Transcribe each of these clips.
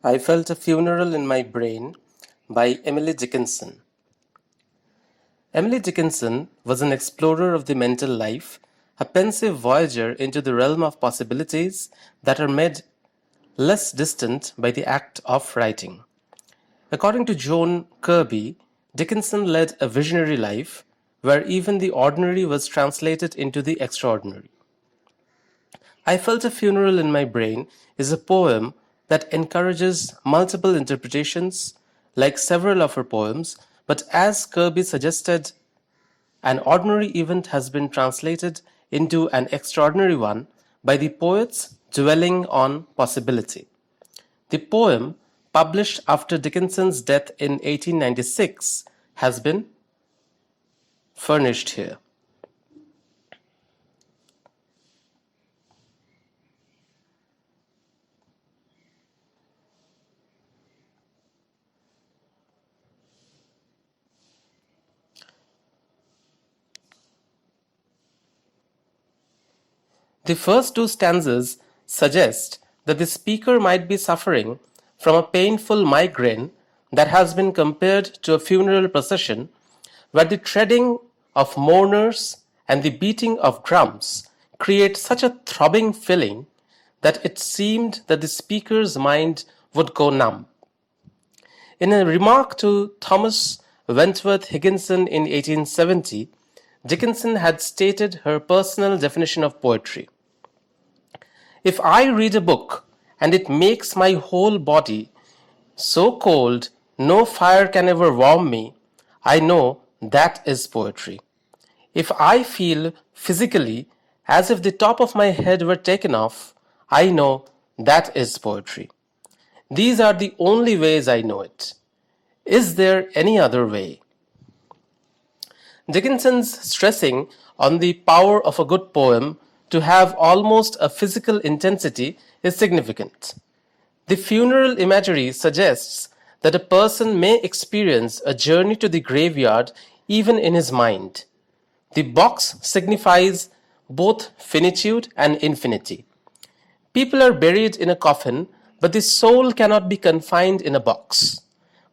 I Felt a Funeral in My Brain by Emily Dickinson. Emily Dickinson was an explorer of the mental life, a pensive voyager into the realm of possibilities that are made less distant by the act of writing. According to Joan Kirby, Dickinson led a visionary life where even the ordinary was translated into the extraordinary. I Felt a Funeral in My Brain is a poem that encourages multiple interpretations, like several of her poems, but as Kirby suggested, an ordinary event has been translated into an extraordinary one by the poet's dwelling on possibility. The poem, published after Dickinson's death in 1896, has been furnished here. The first two stanzas suggest that the speaker might be suffering from a painful migraine that has been compared to a funeral procession where the treading of mourners and the beating of drums create such a throbbing feeling that it seemed that the speaker's mind would go numb. In a remark to Thomas Wentworth Higginson in 1870, Dickinson had stated her personal definition of poetry. If I read a book and it makes my whole body so cold no fire can ever warm me, I know that is poetry. If I feel physically as if the top of my head were taken off, I know that is poetry. These are the only ways I know it. Is there any other way? Dickinson's stressing on the power of a good poem to have almost a physical intensity is significant. The funeral imagery suggests that a person may experience a journey to the graveyard even in his mind. The box signifies both finitude and infinity. People are buried in a coffin, but the soul cannot be confined in a box.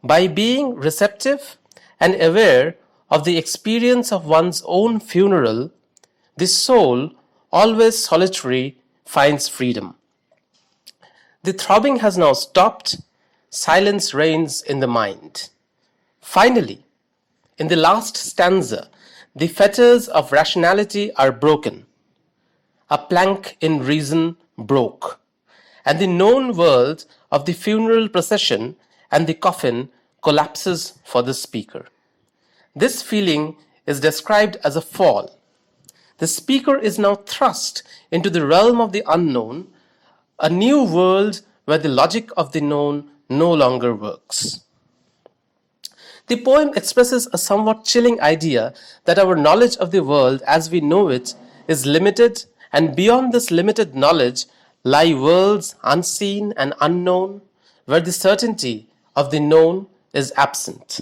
By being receptive and aware of the experience of one's own funeral, the soul, always solitary, finds freedom. The throbbing has now stopped. Silence reigns in the mind. Finally, in the last stanza, the fetters of rationality are broken. A plank in reason broke, and the known world of the funeral procession and the coffin collapses for the speaker. This feeling is described as a fall. The speaker is now thrust into the realm of the unknown, a new world where the logic of the known no longer works. The poem expresses a somewhat chilling idea that our knowledge of the world as we know it is limited, and beyond this limited knowledge lie worlds unseen and unknown, where the certainty of the known is absent.